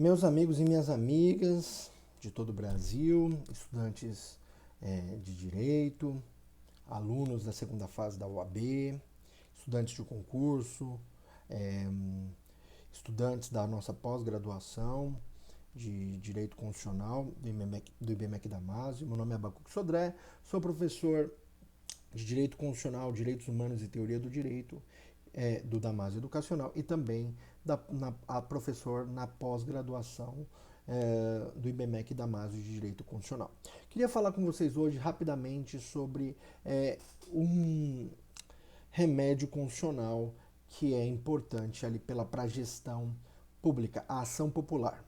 Meus amigos e minhas amigas de todo o Brasil, estudantes de Direito, alunos da segunda fase da UAB, estudantes de concurso, eh, estudantes da nossa pós-graduação de Direito Constitucional do IBMEC Damásio. Meu nome é Abacuque Sodré, sou professor de Direito Constitucional, Direitos Humanos e Teoria do Direito do Damásio Educacional e também a professor na pós-graduação do IBMEC Damásio de Direito Constitucional. Queria falar com vocês hoje rapidamente sobre um remédio constitucional que é importante ali para a gestão pública, a ação popular.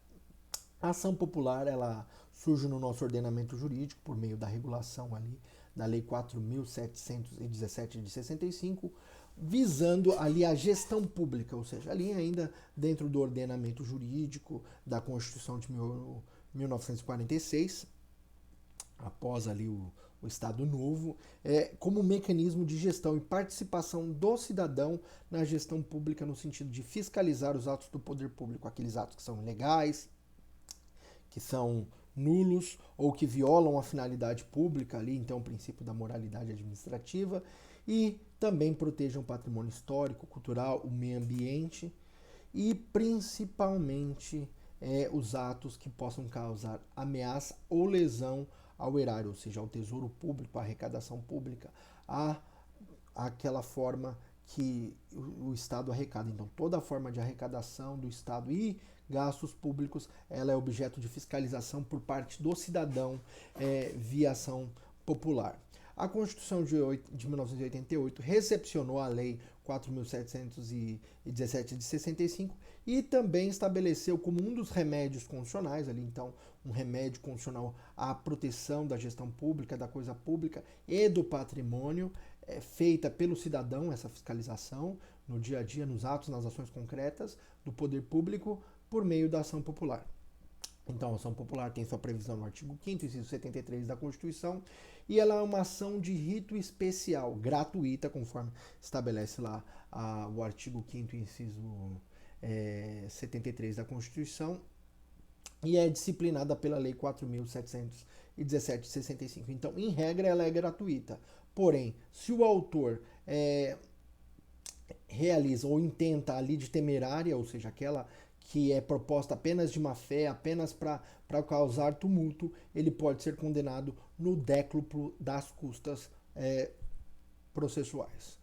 A ação popular ela surge no nosso ordenamento jurídico por meio da regulação ali da Lei 4.717 de 65, visando ali a gestão pública, ou seja, ali ainda dentro do ordenamento jurídico da Constituição de 1946, após ali o Estado Novo, como mecanismo de gestão e participação do cidadão na gestão pública no sentido de fiscalizar os atos do poder público, aqueles atos que são ilegais, que são nulos ou que violam a finalidade pública ali, então o princípio da moralidade administrativa, e também protejam o patrimônio histórico, cultural, o meio ambiente e principalmente os atos que possam causar ameaça ou lesão ao erário, ou seja, ao tesouro público, à arrecadação pública, àquela forma que o Estado arrecada. Então, toda forma de arrecadação do Estado e gastos públicos, ela é objeto de fiscalização por parte do cidadão via ação popular. A Constituição de 1988 recepcionou a Lei 4.717 de 65 e também estabeleceu como um dos remédios constitucionais, ali então um remédio constitucional à proteção da gestão pública, da coisa pública e do patrimônio, feita pelo cidadão, essa fiscalização no dia a dia, nos atos, nas ações concretas do poder público por meio da ação popular. Então, a ação popular tem sua previsão no artigo 5º, inciso 73 da Constituição, e ela é uma ação de rito especial, gratuita, conforme estabelece lá o artigo 5º, inciso 73 da Constituição, e é disciplinada pela Lei 4.717 de 65. Então, em regra, ela é gratuita. Porém, se o autor realiza ou intenta ali de temerária, ou seja, aquela que é proposta apenas de má fé, apenas para causar tumulto, ele pode ser condenado no décuplo das custas processuais.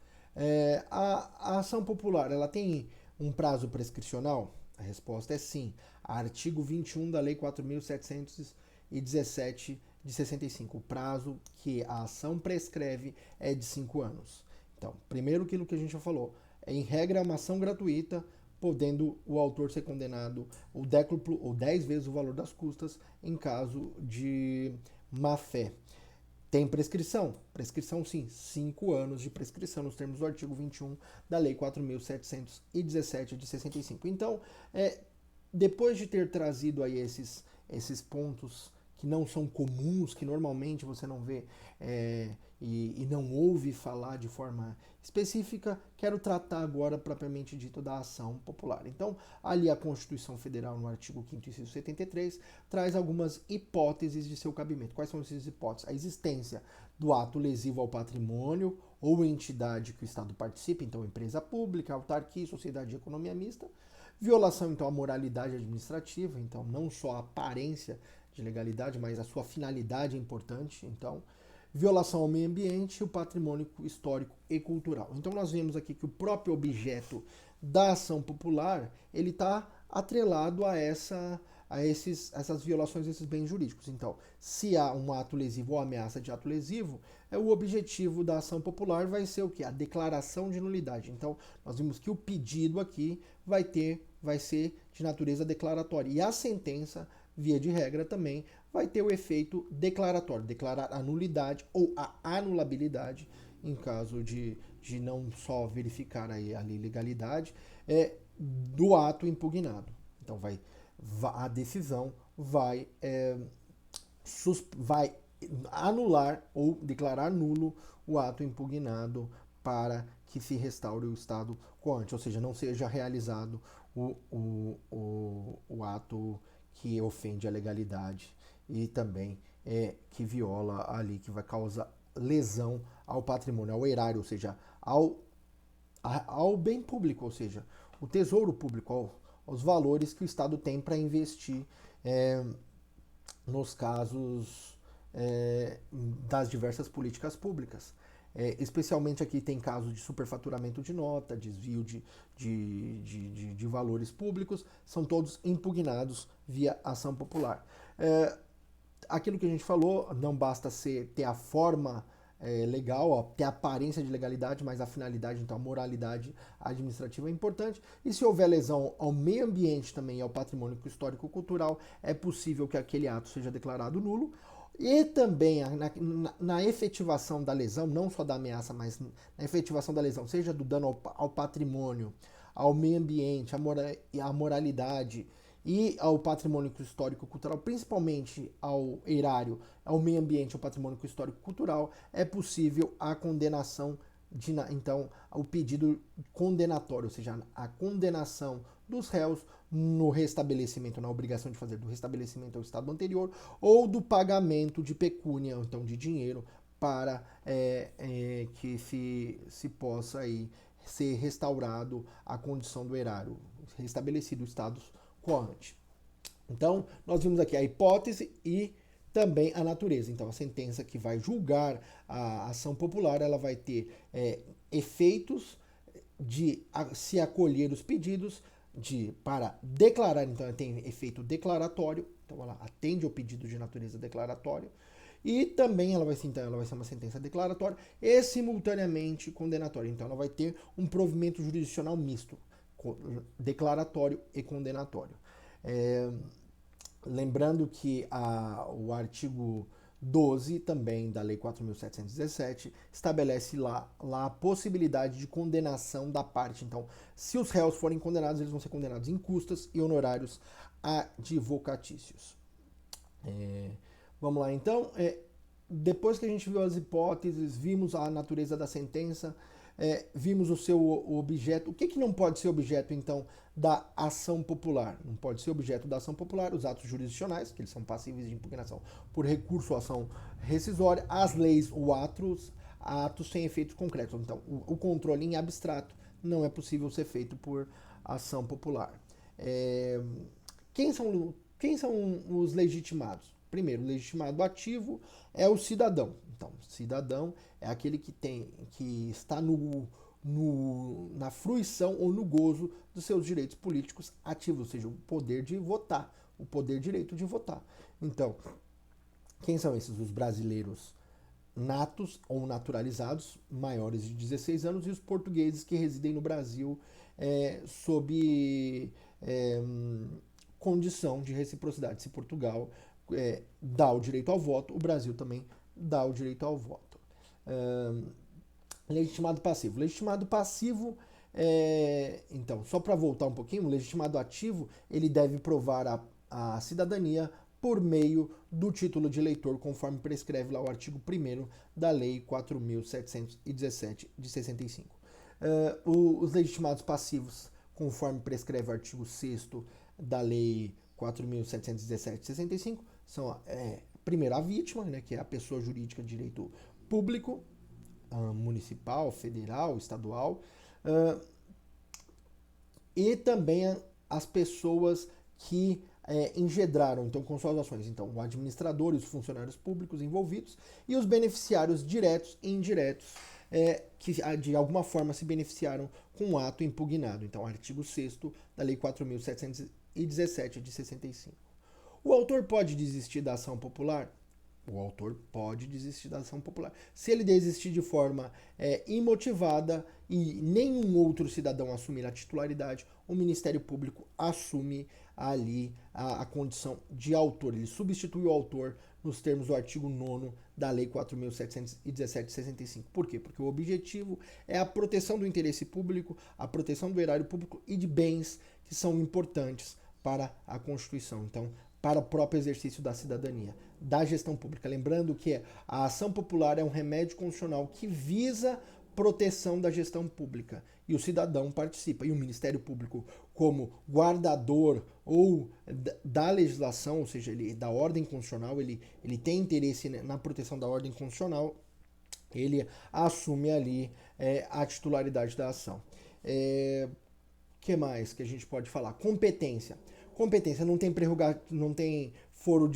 A ação popular, ela tem um prazo prescricional? A resposta é sim. Artigo 21 da Lei 4.717 de 65. O prazo que a ação prescreve é de 5 anos. Então, primeiro aquilo que a gente já falou, em regra é uma ação gratuita, podendo o autor ser condenado o décuplo ou 10 vezes o valor das custas em caso de má fé. Tem prescrição? Prescrição sim, 5 anos de prescrição nos termos do artigo 21 da Lei 4.717 de 65. Então, depois de ter trazido aí esses pontos que não são comuns, que normalmente você não vê e não ouve falar de forma específica, quero tratar agora propriamente dito da ação popular. Então, ali a Constituição Federal, no artigo 5º, inciso 73, traz algumas hipóteses de seu cabimento. Quais são essas hipóteses? A existência do ato lesivo ao patrimônio ou entidade que o Estado participe, então empresa pública, autarquia, sociedade de economia mista, violação então à moralidade administrativa, então não só a aparência de legalidade, mas a sua finalidade é importante, então violação ao meio ambiente e o patrimônio histórico e cultural. Então nós vemos aqui que o próprio objeto da ação popular, ele está atrelado a essas violações desses bens jurídicos. Então, se há um ato lesivo ou ameaça de ato lesivo, o objetivo da ação popular vai ser o quê? A declaração de nulidade. Então, nós vimos que o pedido aqui vai ser de natureza declaratória. E a sentença, via de regra também, vai ter o efeito declaratório, declarar a nulidade ou a anulabilidade, em caso de não só verificar aí a legalidade, do ato impugnado. Então, a decisão vai anular ou declarar nulo o ato impugnado para que se restaure o estado quo-ante, ou seja, não seja realizado o ato que ofende a legalidade e também que viola ali, que vai causar lesão ao patrimônio, ao erário, ou seja, ao bem público, ou seja, o tesouro público, aos valores que o Estado tem para investir nos casos das diversas políticas públicas. Especialmente aqui tem casos de superfaturamento de nota, desvio de valores públicos, são todos impugnados via ação popular. Aquilo que a gente falou, não basta ter a forma legal, ó, ter a aparência de legalidade, mas a finalidade, então a moralidade administrativa é importante. E se houver lesão ao meio ambiente também e ao patrimônio histórico-cultural, é possível que aquele ato seja declarado nulo. E também na efetivação da lesão, não só da ameaça, mas na efetivação da lesão, seja do dano ao patrimônio, ao meio ambiente, à moralidade e ao patrimônio histórico-cultural, principalmente ao erário, ao meio ambiente, ao patrimônio histórico-cultural, é possível a condenação então, o pedido condenatório, ou seja, a condenação dos réus no restabelecimento, na obrigação de fazer do restabelecimento ao estado anterior ou do pagamento de pecúnia, então de dinheiro, para que se possa aí ser restaurado a condição do erário, restabelecido o status quo-ante. Então, nós vimos aqui a hipótese e também a natureza. Então, a sentença que vai julgar a ação popular, ela vai ter efeitos de se acolher os pedidos para declarar. Então, ela tem efeito declaratório. Então, ela atende ao pedido de natureza declaratório. E também ela vai ser uma sentença declaratória e simultaneamente condenatória. Então, ela vai ter um provimento jurisdicional misto, declaratório e condenatório. Lembrando que o artigo 12 também da Lei 4.717 estabelece lá a possibilidade de condenação da parte. Então, se os réus forem condenados, eles vão ser condenados em custas e honorários advocatícios. Vamos lá, então. Depois que a gente viu as hipóteses, vimos a natureza da sentença, vimos o seu objeto. O que não pode ser objeto, então, da ação popular? Não pode ser objeto da ação popular os atos jurisdicionais, que eles são passíveis de impugnação por recurso ou ação rescisória, as leis ou atos sem efeitos concretos. Então, o controle em abstrato não é possível ser feito por ação popular. Quem são os legitimados? Primeiro, o legitimado ativo é o cidadão. Então, cidadão é aquele que está na fruição ou no gozo dos seus direitos políticos ativos, ou seja, o poder de votar, o poder direito de votar. Então, quem são esses? Os brasileiros natos ou naturalizados, maiores de 16 anos, e os portugueses que residem no Brasil sob condição de reciprocidade. Se Portugal dá o direito ao voto, o Brasil também dá o direito ao voto. Legitimado passivo. Legitimado passivo, então, só para voltar um pouquinho, o legitimado ativo, ele deve provar a cidadania por meio do título de eleitor, conforme prescreve lá o artigo 1º da Lei 4.717 de 65. Os legitimados passivos, conforme prescreve o artigo 6º da Lei 4.717 de 65, são, primeiro, a vítima, né, que é a pessoa jurídica de direito público, municipal, federal, estadual, e também as pessoas que engendraram, então, com suas ações. Então, o administrador e os funcionários públicos envolvidos e os beneficiários diretos e indiretos que, de alguma forma, se beneficiaram com o ato impugnado. Então, artigo 6º da Lei 4.717 de 65. O autor pode desistir da ação popular? O autor pode desistir da ação popular. Se ele desistir de forma imotivada e nenhum outro cidadão assumir a titularidade, o Ministério Público assume ali a condição de autor. Ele substitui o autor nos termos do artigo 9º da Lei 4.717 de 65. Por quê? Porque o objetivo é a proteção do interesse público, a proteção do erário público e de bens que são importantes para a Constituição. Então, para o próprio exercício da cidadania, da gestão pública. Lembrando que a ação popular é um remédio constitucional que visa proteção da gestão pública. E o cidadão participa. E o Ministério Público, como guardador ou da legislação, ou seja, ele, da ordem constitucional, ele tem interesse na proteção da ordem constitucional, ele assume ali a titularidade da ação. Que mais que a gente pode falar? Competência. Competência não tem foro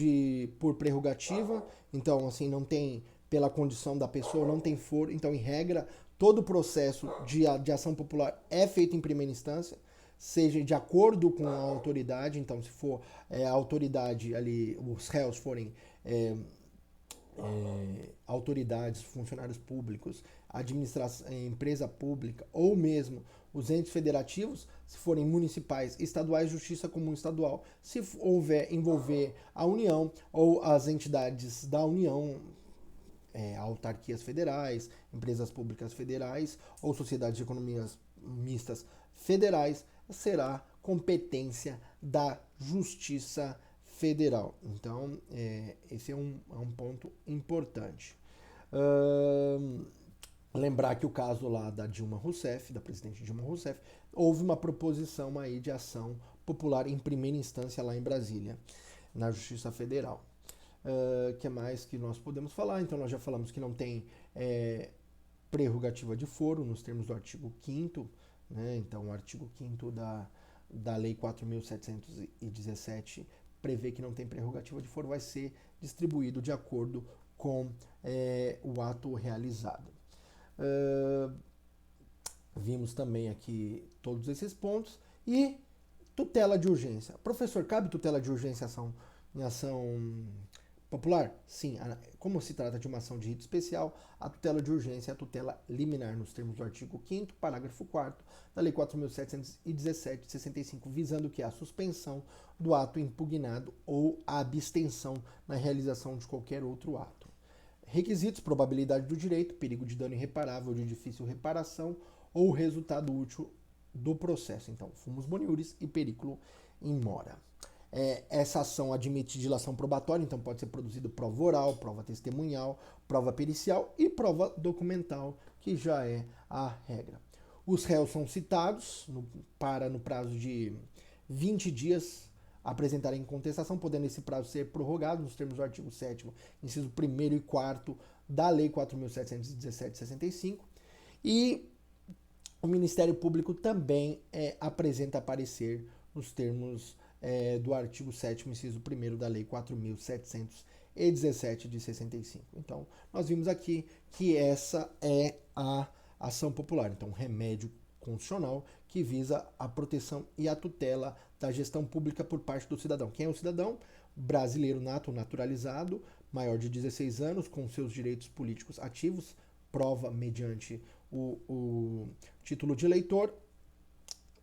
por prerrogativa, então assim não tem pela condição da pessoa, não tem foro, então em regra todo o processo de ação popular é feito em primeira instância, seja de acordo com a autoridade, então se for a autoridade ali, os réus forem autoridades, funcionários públicos, administração, empresa pública ou mesmo os entes federativos, se forem municipais, estaduais, justiça comum estadual. Se houver envolver a União ou as entidades da União, autarquias federais, empresas públicas federais ou sociedades de economias mistas federais, será competência da Justiça Federal. Então, esse é um ponto importante. Lembrar que o caso lá da Dilma Rousseff, da presidente Dilma Rousseff, houve uma proposição aí de ação popular em primeira instância lá em Brasília, na Justiça Federal. Que mais que nós podemos falar? Então, nós já falamos que não tem prerrogativa de foro nos termos do artigo 5º, né? Então, o artigo 5º da Lei 4.717 prevê que não tem prerrogativa de foro, vai ser distribuído de acordo com o ato realizado. Vimos também aqui todos esses pontos. E tutela de urgência. Professor, cabe tutela de urgência em ação popular? Sim. Como se trata de uma ação de rito especial, a tutela de urgência é a tutela liminar nos termos do artigo 5º, parágrafo 4º da Lei 4.717 de 65, visando que a suspensão do ato impugnado ou a abstenção na realização de qualquer outro ato. Requisitos: probabilidade do direito, perigo de dano irreparável, de difícil reparação ou resultado útil do processo. Então, fumus boniuris e periculo in mora. Essa ação admite dilação probatória, então pode ser produzido prova oral, prova testemunhal, prova pericial e prova documental, que já é a regra. Os réus são citados no prazo de 20 dias apresentarem contestação, podendo esse prazo ser prorrogado nos termos do artigo 7º, inciso 1º e 4º da Lei 4.717 de 65. E o Ministério Público também apresenta parecer nos termos do artigo 7º, inciso 1º da Lei 4.717 de 65. Então, nós vimos aqui que essa é a ação popular. Então, um remédio constitucional que visa a proteção e a tutela da gestão pública por parte do cidadão. Quem é o cidadão? Brasileiro nato, naturalizado, maior de 16 anos, com seus direitos políticos ativos, prova mediante o título de eleitor,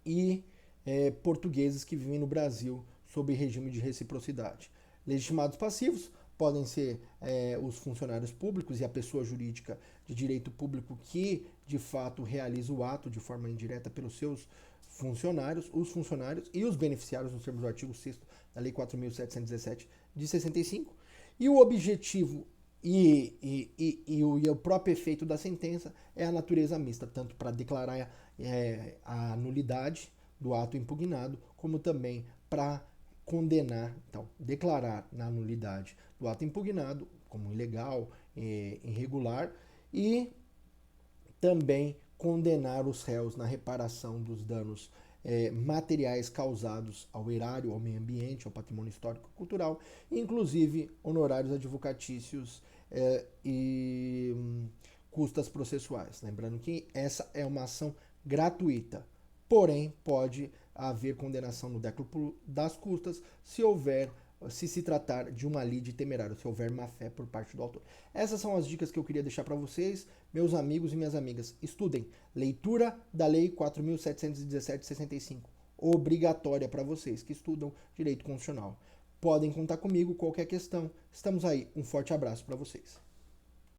e portugueses que vivem no Brasil sob regime de reciprocidade. Legitimados passivos podem ser os funcionários públicos e a pessoa jurídica de direito público que, de fato, realiza o ato de forma indireta pelos seus funcionários, os funcionários e os beneficiários nos termos do artigo 6º da Lei 4.717 de 65. E o objetivo e o próprio efeito da sentença é a natureza mista, tanto para declarar a nulidade do ato impugnado, como também para condenar, então, declarar na nulidade do ato impugnado como ilegal, irregular, e também condenar os réus na reparação dos danos materiais causados ao erário, ao meio ambiente, ao patrimônio histórico e cultural, inclusive honorários advocatícios e custas processuais. Lembrando que essa é uma ação gratuita, porém pode haver condenação no décimo das custas se se tratar de uma lide temerária, se houver má-fé por parte do autor. Essas são as dicas que eu queria deixar para vocês, meus amigos e minhas amigas. Estudem. Leitura da Lei 4.717 de 65. Obrigatória para vocês que estudam Direito Constitucional. Podem contar comigo, qualquer questão. Estamos aí. Um forte abraço para vocês.